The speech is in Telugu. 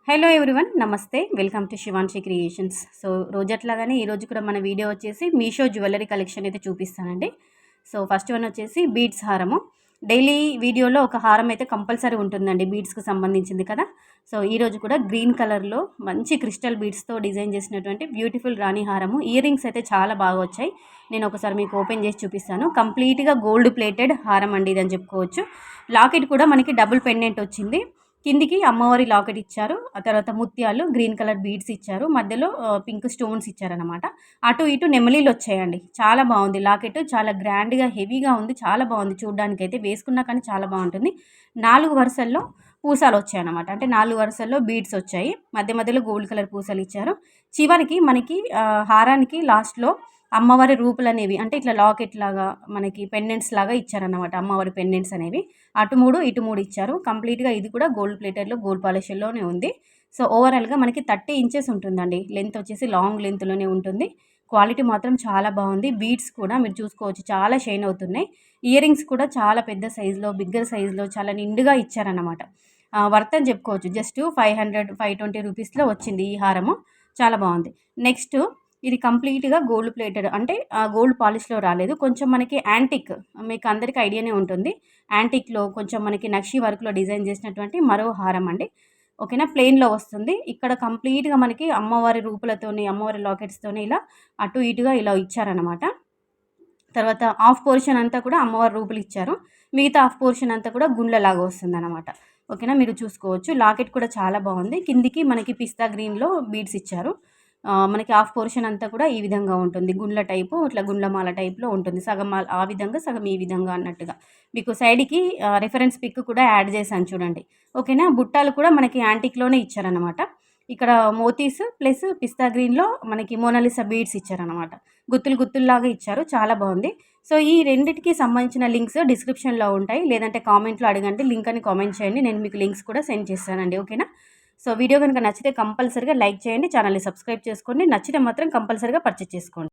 హలో ఎవ్రీవన్, నమస్తే. Welcome to Shivanshi creations. So రోజట్లాగానే ఈరోజు కూడా మన వీడియో వచ్చేసి మీషో జ్యువెలరీ కలెక్షన్ అయితే చూపిస్తానండి. సో ఫస్ట్ వన్ వచ్చేసి బీడ్స్ హారము. డైలీ వీడియోలో ఒక హారం అయితే కంపల్సరీ ఉంటుందండి, బీడ్స్కి సంబంధించింది కదా. సో ఈరోజు కూడా గ్రీన్ కలర్లో మంచి క్రిస్టల్ బీడ్స్తో డిజైన్ చేసినటువంటి బ్యూటిఫుల్ రాణి హారము. ఇయర్ రింగ్స్ అయితే చాలా బాగా వచ్చాయి. నేను ఒకసారి మీకు ఓపెన్ చేసి చూపిస్తాను. కంప్లీట్గా గోల్డ్ ప్లేటెడ్ హారం అండి ఇది అని చెప్పుకోవచ్చు. లాకెట్ కూడా మనకి డబుల్ పెండెంట్ వచ్చింది. కిందికి అమ్మవారి లాకెట్ ఇచ్చారు, ఆ తర్వాత ముత్యాలు గ్రీన్ కలర్ బీడ్స్ ఇచ్చారు, మధ్యలో పింక్ స్టోన్స్ ఇచ్చారనమాట. అటు ఇటు నెమలీలు వచ్చాయండి. చాలా బాగుంది లాకెట్, చాలా గ్రాండ్గా హెవీగా ఉంది, చాలా బాగుంది చూడడానికి అయితే. వేసుకున్నా కానీ చాలా బాగుంటుంది. 4 వరుసల్లో పూసాలు వచ్చాయన్నమాట, అంటే 4 వరుసల్లో బీడ్స్ వచ్చాయి, మధ్య మధ్యలో గోల్డ్ కలర్ పూసలు ఇచ్చారు. చివరికి మనకి హారానికి లాస్ట్లో అమ్మవారి రూపులు అనేవి, అంటే ఇట్లా లాకెట్ లాగా మనకి పెండెంట్స్ లాగా ఇచ్చారన్నమాట. అమ్మవారి పెండెంట్స్ అనేవి అటు 3 ఇటు 3 ఇచ్చారు. కంప్లీట్గా ఇది కూడా గోల్డ్ ప్లేటెడ్లో గోల్డ్ పాలిష్లోనే ఉంది. సో ఓవరాల్గా మనకి 30 ఇంచెస్ ఉంటుందండి. లెంత్ వచ్చేసి లాంగ్ లెంత్లోనే ఉంటుంది. క్వాలిటీ మాత్రం చాలా బాగుంది. బీడ్స్ కూడా మీరు చూసుకోవచ్చు, చాలా షైన్ అవుతున్నాయి. ఇయర్ రింగ్స్ కూడా చాలా పెద్ద సైజులో, బిగ్గర్ సైజులో చాలా నిండుగా ఇచ్చారన్నమాట. వర్త్ అని చెప్పుకోవచ్చు. జస్ట్ 520 రూపీస్లో వచ్చింది ఈ హారము. చాలా బాగుంది. నెక్స్ట్ ఇది కంప్లీట్గా గోల్డ్ ప్లేటెడ్, అంటే గోల్డ్ పాలిష్లో రాలేదు. కొంచెం మనకి యాంటిక్, మీకు అందరికీ ఐడియానే ఉంటుంది. యాంటిక్లో కొంచెం మనకి నక్షి వర్క్లో డిజైన్ చేసినటువంటి మరో హారం అండి. ఓకేనా, ప్లెయిన్లో వస్తుంది. ఇక్కడ కంప్లీట్గా మనకి అమ్మవారి రూపులతోని, అమ్మవారి లాకెట్స్తోని ఇలా అటు ఇటుగా ఇలా ఇచ్చారనమాట. తర్వాత హాఫ్ పోర్షన్ అంతా కూడా అమ్మవారి రూపులు ఇచ్చారు, మిగతా హాఫ్ పోర్షన్ అంతా కూడా గుండ్లలాగా వస్తుందన్నమాట. ఓకేనా, మీరు చూసుకోవచ్చు. లాకెట్ కూడా చాలా బాగుంది. కిందికి మనకి పిస్తా గ్రీన్లో బీడ్స్ ఇచ్చారు. మనకి హాఫ్ పోర్షన్ అంతా కూడా ఈ విధంగా ఉంటుంది, గుండ్ల టైపు, ఇట్లా గుండ్లమాల టైప్లో ఉంటుంది. సగం ఆ విధంగా, సగం ఈ విధంగా అన్నట్టుగా. మీకు సైడ్కి రిఫరెన్స్ పిక్ కూడా యాడ్ చేశాను చూడండి. ఓకేనా, బుట్టాలు కూడా మనకి యాంటిక్లోనే ఇచ్చారనమాట. ఇక్కడ మోతీస్ ప్లస్ పిస్తా గ్రీన్లో మనకి మోనాలిసా బీడ్స్ ఇచ్చారనమాట. గుత్తులు గుత్తుల్లాగా ఇచ్చారు, చాలా బాగుంది. సో ఈ రెండింటికి సంబంధించిన లింక్స్ డిస్క్రిప్షన్లో ఉంటాయి, లేదంటే కామెంట్లో అడగండి. లింక్ అని కామెంట్ చేయండి, నేను మీకు లింక్స్ కూడా సెండ్ చేస్తానండి. ఓకేనా. సో వీడియో కనుక నచ్చితే కంపల్సరీగా లైక్ చేయండి, ఛానల్ని సబ్స్క్రైబ్ చేసుకోండి. నచ్చితే మాత్రం కంపల్సరీగా పర్చేస్ చేసుకోండి.